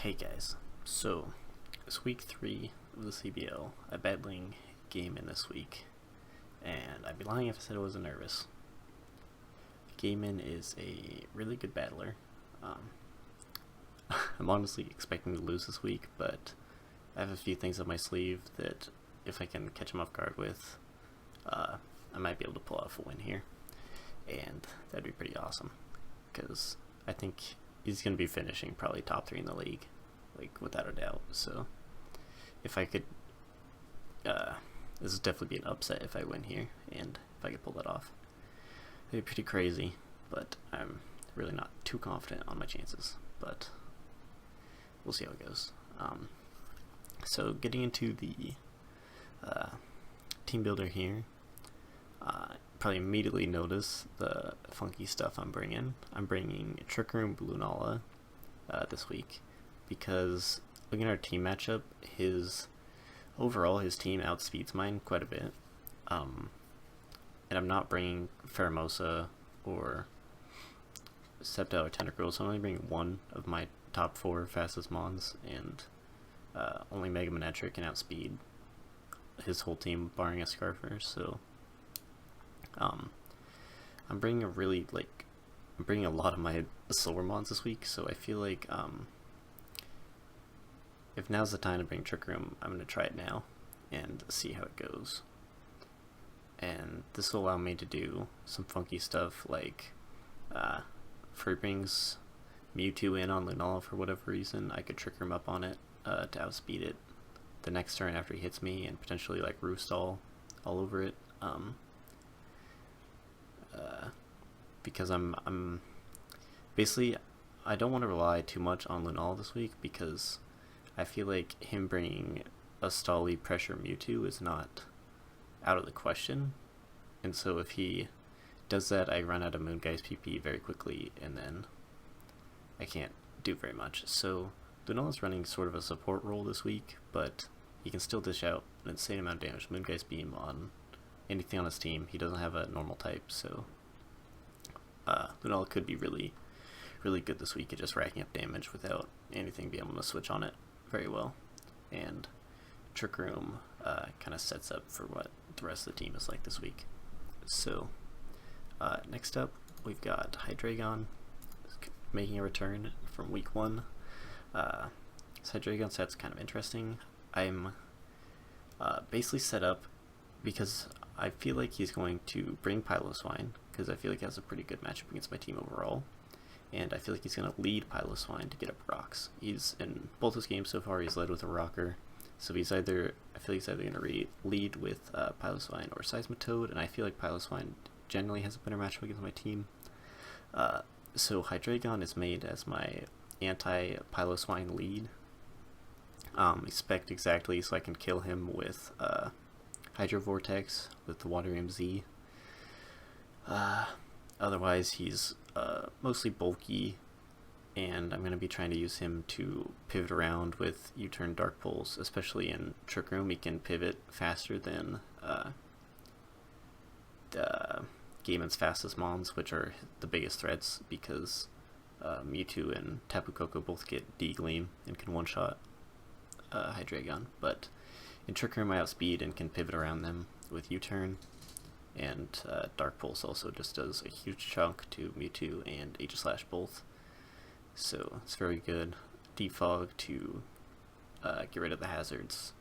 Hey guys, so it's week 3 of the CBL. I'm battling Gamin this week, and I'd be lying if I said I wasn't nervous. Gamin is a really good battler. I'm honestly expecting to lose this week, but I have a few things up my sleeve that if I can catch him off guard with, I might be able to pull off a win here, and that'd be pretty awesome, because I think he's going to be finishing probably top 3 in the league, like without a doubt. So if I could, this would definitely be an upset if I win here, and if I could pull that off, it'd be pretty crazy. But I'm really not too confident on my chances, but we'll see how it goes. So getting into the team builder here, probably immediately notice the funky stuff I'm bringing. I'm bringing Trick Room Lunala this week because looking at our team matchup, his team outspeeds mine quite a bit. And I'm not bringing Pheromosa or Sceptile or Tentacruel, so I'm only bringing one of my top 4 fastest mons, and only Mega Manetric can outspeed his whole team barring a Scarfer. So I'm bringing a lot of my slower mons this week, so I feel like if now's the time to bring Trick Room, I'm going to try it now and see how it goes. And this will allow me to do some funky stuff like if he brings Mewtwo in on Lunala for whatever reason, I could Trick Room up on it to outspeed it the next turn after he hits me, and potentially like Roost all over it. Because I'm basically, I don't want to rely too much on Lunala this week, because I feel like him bringing a Stally Pressure Mewtwo is not out of the question, and so if he does that, I run out of Moongeist PP very quickly, and then I can't do very much. So Lunala's running sort of a support role this week, but he can still dish out an insane amount of damage. Moongeist Beam on anything on his team. He doesn't have a normal type, so Lunala could be really good this week at just racking up damage without anything being able to switch on it very well. And Trick Room kind of sets up for what the rest of the team is like this week. So next up, we've got Hydreigon making a return from week 1. This Hydreigon set's kind of interesting. I'm basically set up because I feel like he's going to bring Piloswine, because I feel like he has a pretty good matchup against my team overall, and I feel like he's going to lead Piloswine to get up rocks. He's, in both his games so far, he's led with a rocker, so I feel like he's either going to lead with Piloswine or Seismitoad, and I feel like Piloswine generally has a better matchup against my team. So Hydreigon is made as my anti-Piloswine lead. Expect exactly so I can kill him with Hydro Vortex with the Water MZ. Otherwise, he's mostly bulky, and I'm going to be trying to use him to pivot around with U-turn Dark Pulse, especially in Trick Room. He can pivot faster than Gamin's fastest mons, which are the biggest threats, because Mewtwo and Tapu Koko both get D-Gleam and can one-shot Hydreigon. But in Trick Room, I outspeed and can pivot around them with U-turn, and Dark Pulse also just does a huge chunk to Mewtwo and Aegislash both. So it's very good. Defog to get rid of the hazards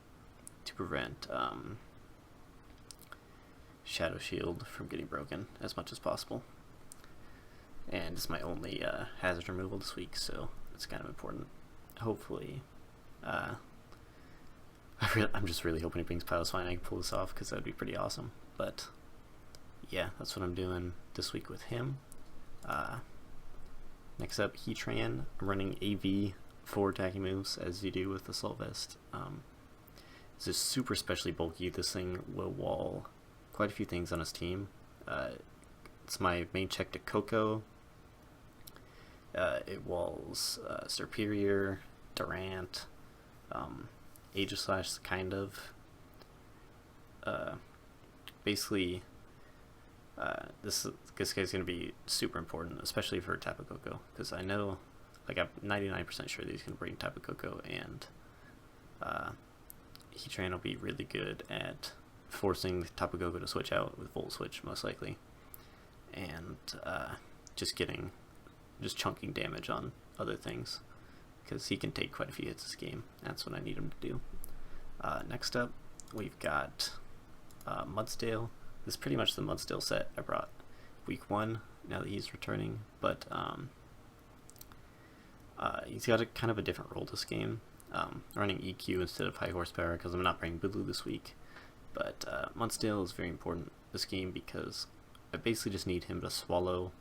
to prevent Shadow Shield from getting broken as much as possible. And it's my only hazard removal this week, so it's kind of important. Hopefully, I'm just really hoping he brings Piloswine and I can pull this off, because that would be pretty awesome. But yeah, that's what I'm doing this week with him. Next up, Heatran. I'm running AV 4 attacking moves, as you do with the Assault Vest. It's just super specially bulky. This thing will wall quite a few things on his team. It's my main check to Koko. It walls Serperior, Durant, Aegislash, kind of. Basically, this guy's going to be super important, especially for Tapu Koko, because I know like I'm 99% sure that he's going to bring Tapu Koko, and Heatran will be really good at forcing Tapu Koko to switch out with Volt Switch, most likely, and just chunking damage on other things, because he can take quite a few hits this game. That's what I need him to do. Next up, we've got Mudsdale. This is pretty much the Mudsdale set I brought week 1, now that he's returning, but he's got a kind of a different role this game. Running EQ instead of high horsepower because I'm not bringing Bulu this week, but Mudsdale is very important this game because I basically just need him to swallow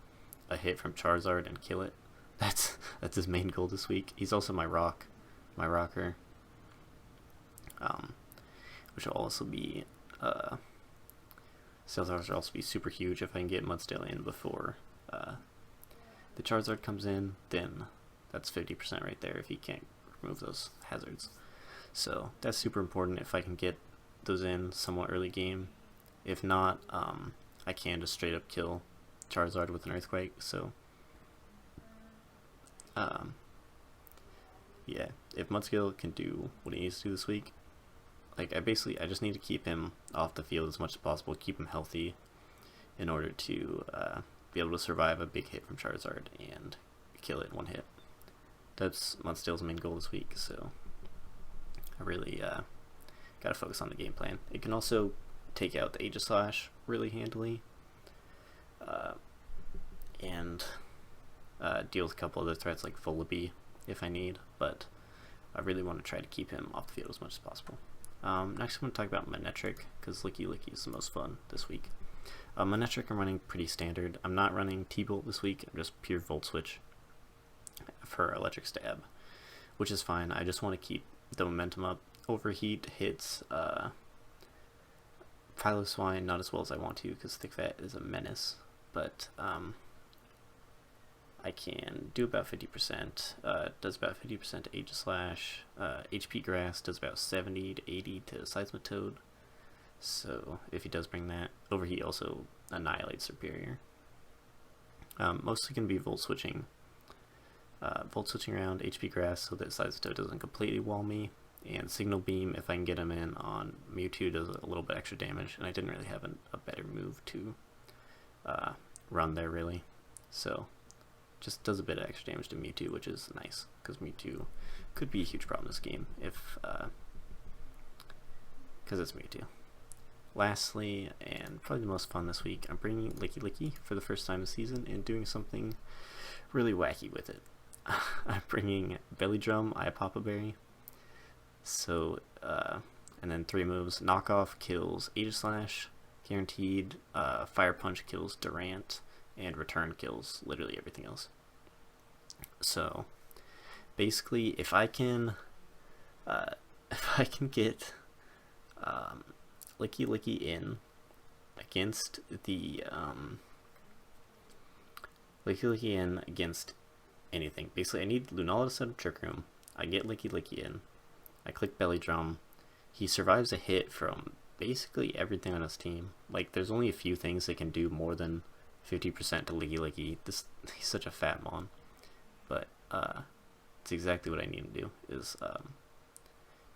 a hit from Charizard and kill it. That's his main goal this week. He's also my rocker, which will also be Sales hours will also be super huge if I can get Mudsdale in before the Charizard comes in. Then that's 50% right there if he can't remove those hazards. So that's super important if I can get those in somewhat early game. If not, I can just straight up kill Charizard with an Earthquake. So yeah, if Mudsdale can do what he needs to do this week, like I just need to keep him off the field as much as possible, keep him healthy in order to be able to survive a big hit from Charizard and kill it in one hit. That's Mudsdale's main goal this week, so I really gotta focus on the game plan. It can also take out the Aegislash really handily, and deal with a couple other threats like Volibee if I need, but I really want to try to keep him off the field as much as possible. Next I'm going to talk about Manectric, because Licky Licky is the most fun this week. Manectric I'm running pretty standard. I'm not running T-Bolt this week, I'm just pure Volt Switch for Electric Stab, which is fine. I just want to keep the momentum up. Overheat hits Piloswine not as well as I want to, because Thick Fat is a menace, but I can do about 50%, does about 50% to Aegislash, HP Grass does about 70 to 80 to Seismitoad, so if he does bring that, Overheat also annihilates Superior. Mostly going to be Volt Switching around HP Grass so that Seismitoad doesn't completely wall me, and Signal Beam, if I can get him in on Mewtwo, does a little bit extra damage, and I didn't really have a better move to run there really, so just does a bit of extra damage to Mewtwo, which is nice, because Mewtwo could be a huge problem this game if because it's Mewtwo. Lastly, and probably the most fun this week, I'm bringing Licky Licky for the first time this season and doing something really wacky with it. I'm bringing Belly Drum, Iapapa Berry. So, and then 3 moves. Knockoff kills Aegislash, guaranteed. Fire Punch kills Durant, and Return kills literally everything else. So, basically, if I can get Licky Licky in against the anything. Basically, I need Lunala to set up Trick Room. I get Licky Licky in. I click Belly Drum. He survives a hit from basically everything on his team. Like, there's only a few things that can do more than 50% to Licky Licky. He's such a fat mon. But it's exactly what I need to do, is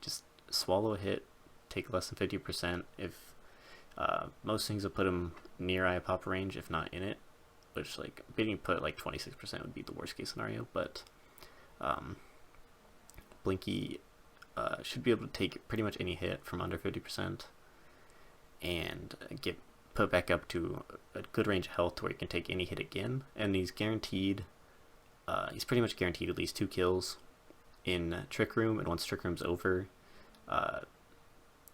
just swallow a hit, take less than 50%. If most things will put him near Iapapa range, if not in it, which, like, being put like 26% would be the worst case scenario, but Blinky should be able to take pretty much any hit from under 50% and get put back up to a good range of health to where he can take any hit again, and he's guaranteed, he's pretty much guaranteed at least 2 kills in Trick Room, and once Trick Room's over,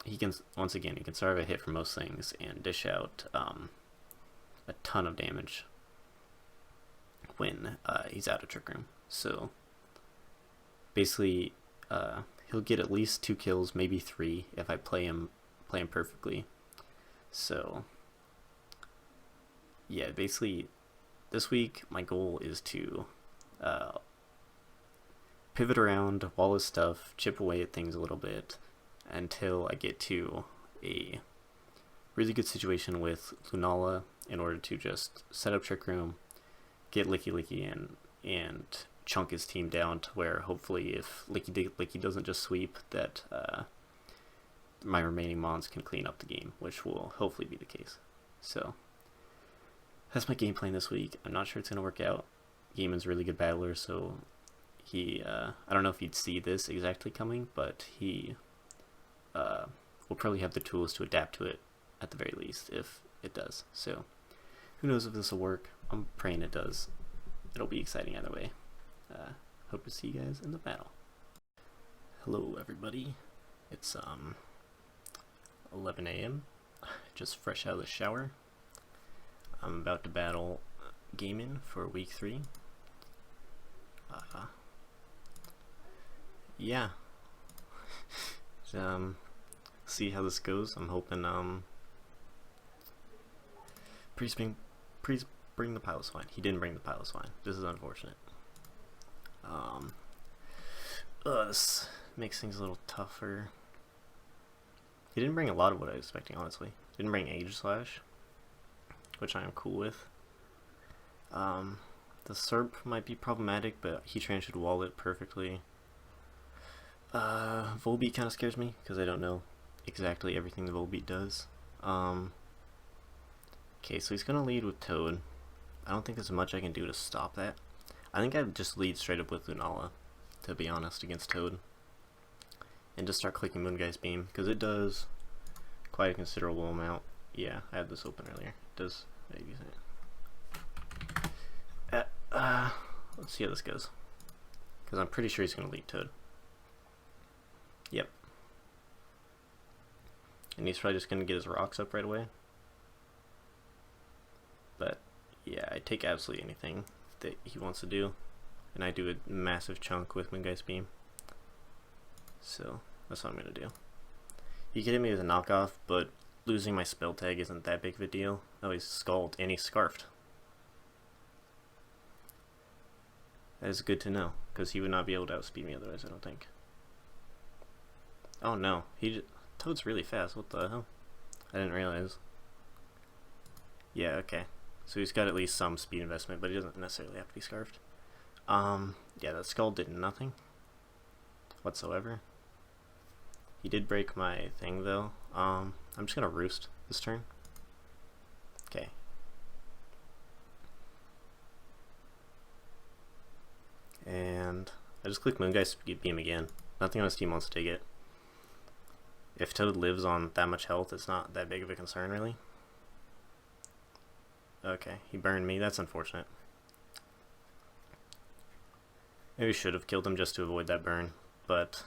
he can survive a hit from most things and dish out a ton of damage when he's out of Trick Room. So basically, he'll get at least 2 kills, maybe 3 if I play him perfectly. So yeah, basically this week my goal is to pivot around, wall his stuff, chip away at things a little bit until I get to a really good situation with Lunala in order to just set up Trick Room, get Licky Licky in, and chunk his team down to where hopefully if Blinky doesn't just sweep, that my remaining mons can clean up the game, which will hopefully be the case. So that's my game plan this week. I'm not sure it's going to work out. Gamin's a really good battler, so he, I don't know if he'd see this exactly coming, but he will probably have the tools to adapt to it at the very least, if it does. So who knows if this will work. I'm praying it does. It'll be exciting either way. Hope to see you guys in the battle. Hello everybody. It's 11 a.m. Just fresh out of the shower. I'm about to battle Gamin for week 3. Yeah. See how this goes. I'm hoping please bring the pile swine. He didn't bring the pile swine. This is unfortunate. This makes things a little tougher. He didn't bring a lot of what I was expecting, honestly. Didn't bring Age Slash, which I am cool with. The Serp might be problematic, but Heatran should wall it perfectly. Volbeat kind of scares me, because I don't know exactly everything the Volbeat does. Okay, so he's going to lead with Toad. I don't think there's much I can do to stop that. I think I'd just lead straight up with Lunala, to be honest, against Toad. And just start clicking Moongeist Beam, because it does quite a considerable amount. Yeah, I had this open earlier. It does. Let's see how this goes. Because I'm pretty sure he's going to lead Toad. Yep. And he's probably just going to get his rocks up right away. But, yeah, I take absolutely anything that he wants to do. And I do a massive chunk with Moongeist Beam. So, that's what I'm going to do. He can hit me with a knockoff, but losing my spell tag isn't that big of a deal. Oh, he's Scald, and he's Scarfed. That is good to know, because he would not be able to outspeed me otherwise, I don't think. Oh no, Toad's really fast, what the hell? I didn't realize. Yeah, okay. So he's got at least some speed investment, but he doesn't necessarily have to be Scarfed. Yeah, that Skull did nothing whatsoever. He did break my thing though. I'm just gonna Roost this turn. Okay. And I just click Moongeist Beam again. Nothing on his team wants to take it. If Toad lives on that much health, it's not that big of a concern really. Okay, he burned me. That's unfortunate. Maybe I should have killed him just to avoid that burn, but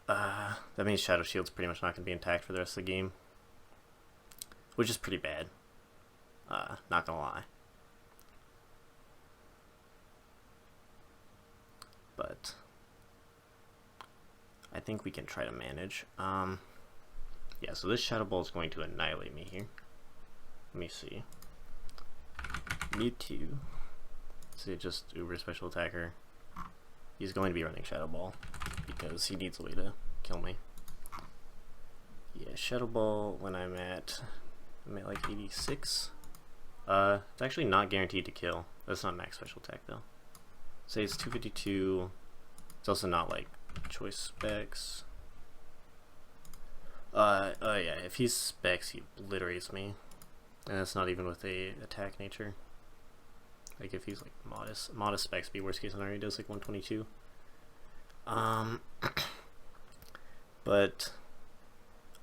that means Shadow Shield's pretty much not going to be intact for the rest of the game, which is pretty bad. Not gonna lie. But I think we can try to manage. Yeah, so this Shadow Ball is going to annihilate me here. Let me see. Mewtwo. So just Uber Special Attacker. He's going to be running Shadow Ball because he needs a way to kill me. Yeah, Shadow Ball when I'm at like 86. It's actually not guaranteed to kill. That's not max special attack though. Say it's 252. It's also not like choice specs. Oh yeah, if he's specs, he obliterates me. And that's not even with a attack nature. Like if he's like modest specs, be worst case scenario, he does like 122. But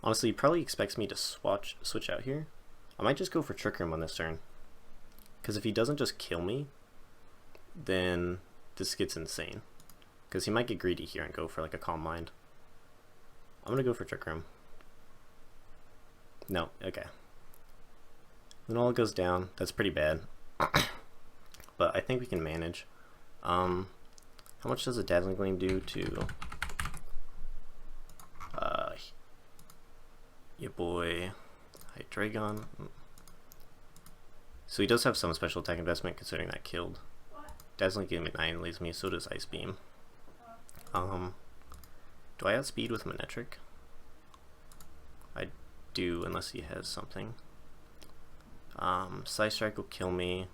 honestly, he probably expects me to switch out here. I might just go for Trick Room on this turn. Because if he doesn't just kill me, then this gets insane. Because he might get greedy here and go for like a Calm Mind. I'm going to go for Trick Room. No, okay. Then all goes down. That's pretty bad. But I think we can manage. How much does a Dazzling Gleam do to your boy Hydreigon? So he does have some special attack investment considering that killed. Dazzling Gleam annihilates me, so does Ice Beam. Do I outspeed with Manectric? I do, unless he has something. Psy Strike will kill me.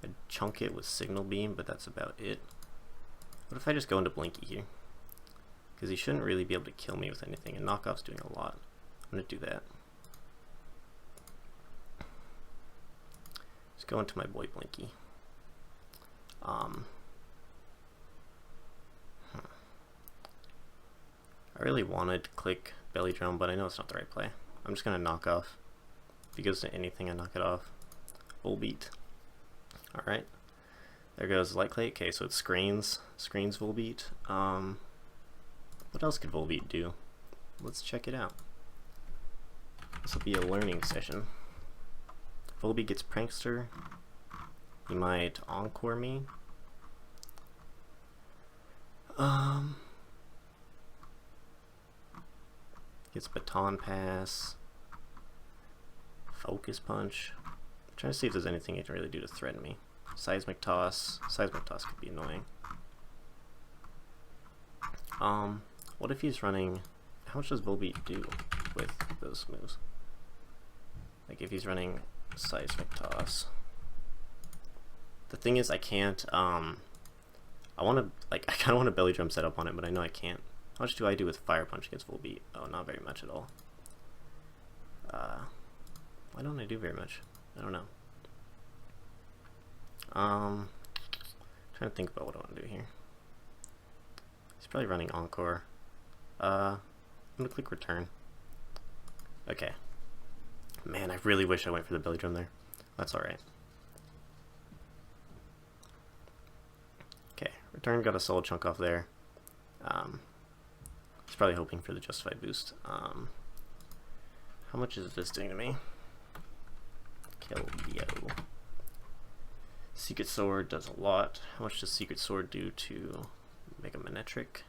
I chunk it with Signal Beam, but that's about it. What if I just go into Blinky here? Because he shouldn't really be able to kill me with anything, and Knockoff's doing a lot. I'm going to do that. Just go into my boy Blinky. I really wanted to click Belly Drum, but I know it's not the right play. I'm just going to knock off. If he goes to anything, I knock it off. Volbeat. Alright. There goes Light Clay. Okay, so it screens Volbeat. What else could Volbeat do? Let's check it out. This will be a learning session. Volbeat gets Prankster. He might Encore me. Gets Baton Pass. Focus Punch. I'm trying to see if there's anything he can really do to threaten me. Seismic Toss. Seismic Toss could be annoying. What if he's running... How much does Volbeat do with those moves? Like if he's running Seismic Toss. The thing is I can't, I want to, like, I kind of want a Belly Drum set up on it, but I know I can't. How much do I do with Fire Punch against Volbeat? Oh, not very much at all. Why don't I do very much? I don't know. Trying to think about what I want to do here. He's probably running Encore. I'm gonna click Return. Okay. Man, I really wish I went for the Belly Drum there. That's alright. Okay, Return got a solid chunk off there. He's probably hoping for the Justified boost. How much is this doing to me? Kill Yo. Secret Sword does a lot. How much does Secret Sword do to Mega Manetric?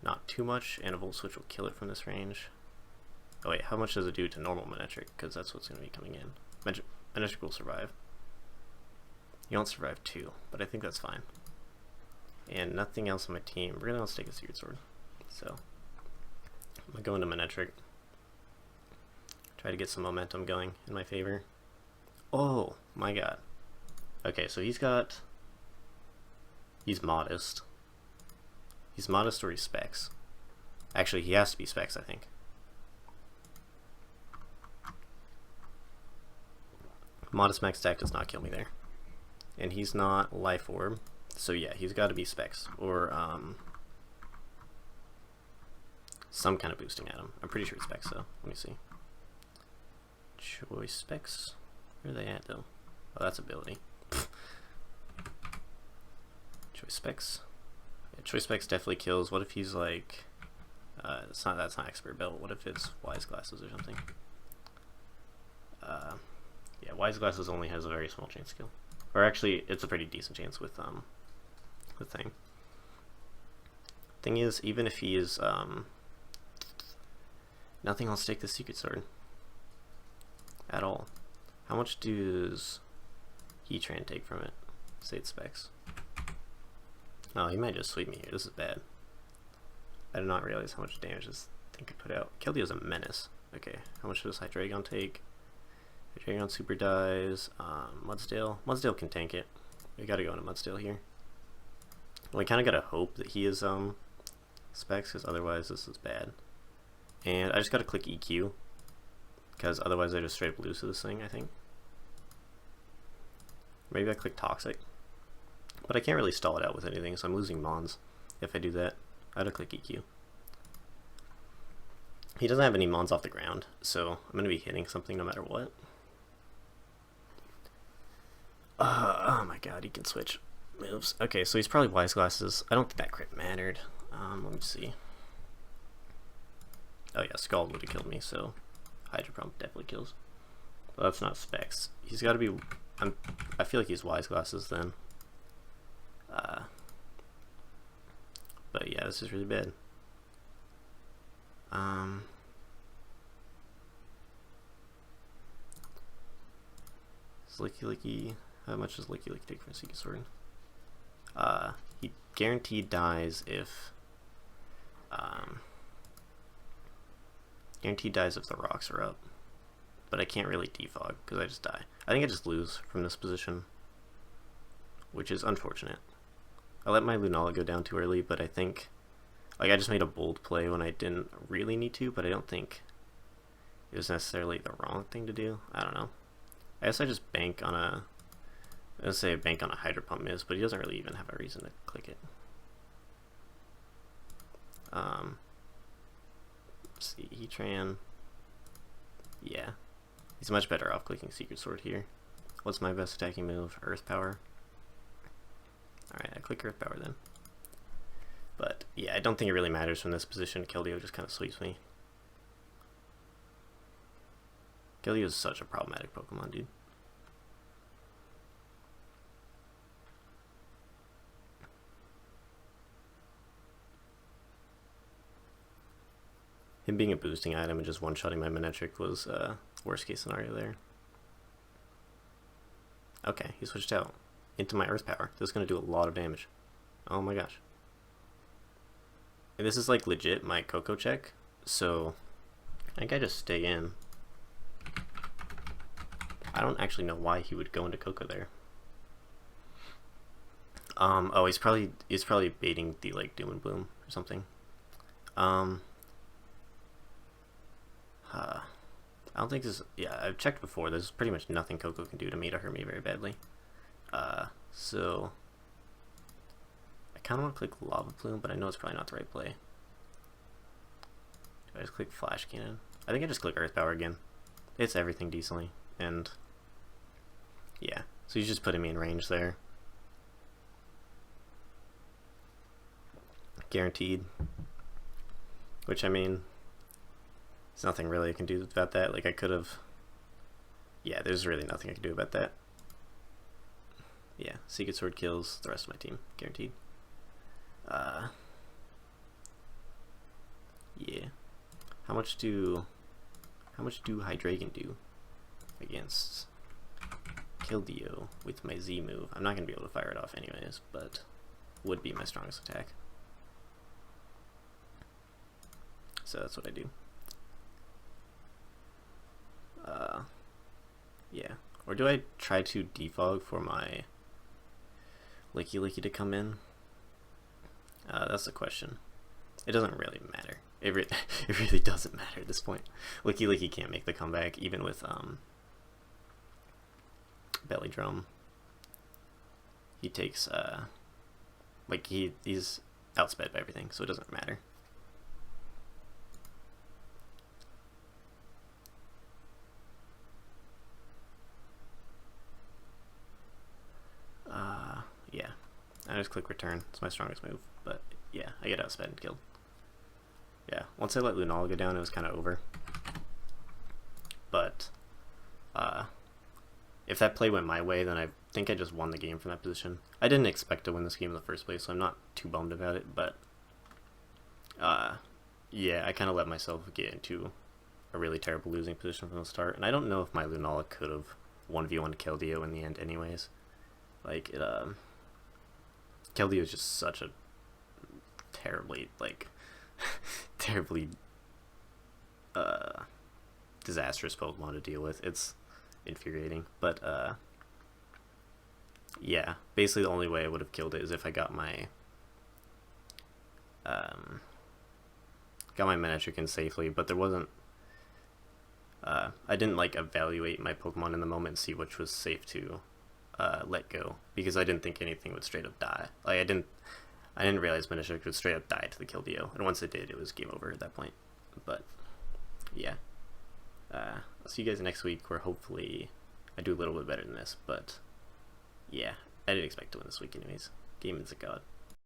Not too much, and a Volt Switch will kill it from this range. Oh wait, how much does it do to normal Manetric? Because that's what's going to be coming in. Manetric will survive. You won't survive 2, but I think that's fine. And nothing else on my team really wants to take a Secret Sword. So, I'm going to go into Manetric. Try to get some momentum going in my favor. Oh my god. Okay, so he's modest. He's modest or he's Specs. Actually, he has to be Specs, I think. Modest max attack does not kill me there. And he's not Life Orb. So yeah, he's got to be Specs. Or some kind of boosting at him. I'm pretty sure it's Specs though. Let me see. Choice Specs. Where are they at though? Oh, that's ability. Choice Specs. Yeah, Choice Specs definitely kills. What if he's like... that's not Expert Belt. What if it's Wise Glasses or something? Yeah, Wise Glasses only has a very small chance to kill. Or actually, it's a pretty decent chance with the thing. Thing is, even if he is nothing, I'll stake the Secret Sword at all. How much does Heatran take from it? Say it's Specs. Oh, he might just sweep me here. This is bad. I did not realize how much damage this thing could put out. Keldeo is a menace. Okay, how much does Hydreigon take? Hydreigon super dies. Mudsdale. Mudsdale can tank it. We gotta go into Mudsdale here. Well, we kinda gotta hope that he is Specs, because otherwise this is bad. And I just gotta click EQ, because otherwise I just straight up lose to this thing, I think. Maybe I click Toxic. But I can't really stall it out with anything, so I'm losing Mons if I do that. I gotta click EQ. He doesn't have any Mons off the ground, so I'm gonna be hitting something no matter what. Oh my god, he can switch moves. Okay, so he's probably Wise Glasses. I don't think that crit mattered. Let me see. Oh yeah, Scald would have killed me, so Hydro Pump definitely kills. But that's not Specs. He's gotta be... I feel like he's Wise Glasses then. But yeah, this is really bad. Licky Licky. How much does Licky Licky take from a Secret Sword? He guaranteed dies if the rocks are up. But I can't really defog because I just die. I think I just lose from this position. which is unfortunate. I let my Lunala go down too early, but I think, like, I just made a bold play when I didn't really need to, but I don't think it was necessarily the wrong thing to do. I don't know. I guess I just bank on a, let's say I bank on a Hydro Pump miss, but he doesn't really even have a reason to click it. Let's see, Heatran. Yeah. He's much better off clicking Secret Sword here. What's my best attacking move? Earth Power. Alright, I click Earth Power then. But yeah, I don't think it really matters from this position. Keldeo just kind of sweeps me. Keldeo is such a problematic Pokemon, dude. Him being a boosting item and just one-shotting my Manectric was worst case scenario there. Okay, he switched out into my Earth Power. This is going to do a lot of damage. Oh my gosh. And this is like legit my Coco check, so I think I just stay in. I don't actually know why he would go into Coco there. Oh, he's probably baiting the like Doom and Bloom or something. I don't think this. Yeah, I've checked before. There's pretty much nothing Coco can do to me to hurt me very badly. So I kind of want to click Lava Plume, but I know it's probably not the right play. Do I just click Flash Cannon? I think I just click Earth Power again. It's everything decently, and yeah. So he's just putting me in range there. Guaranteed. Which, I mean, there's nothing really I can do about that. Like, I could have... Yeah, there's really nothing I can do about that. Yeah, Secret Sword kills the rest of my team. Guaranteed. Yeah. How much do Hydreigon do against Keldeo with my Z move? I'm not going to be able to fire it off anyways, but would be my strongest attack. So that's what I do. Yeah. Or do I try to defog for my Licky to come in? That's the question. It doesn't really matter. It really doesn't matter at this point. Licky can't make the comeback even with Belly Drum. He takes like he's outsped by everything, so it doesn't matter. Yeah, I just click return. It's my strongest move, but yeah, I get outsped and killed. Yeah, once I let Lunala go down, it was kind of over. But if that play went my way, then I think I just won the game from that position. I didn't expect to win this game in the first place, so I'm not too bummed about it, but yeah, I kind of let myself get into a really terrible losing position from the start, and I don't know if my Lunala could have 1v1 Keldeo in the end anyways. Like, Keldeo is just such a terribly, like, terribly disastrous Pokemon to deal with. It's infuriating, but yeah, basically the only way I would have killed it is if I got my Manectric in safely, but there wasn't I didn't like evaluate my Pokemon in the moment and see which was safe to let go, because I didn't think anything would straight up die. Like, I didn't realize Manectric would straight up die to the Keldeo, and once it did, it was game over at that point. But yeah, I'll see you guys next week, where hopefully I do a little bit better than this. But yeah, I didn't expect to win this week anyways. Gamin's a god.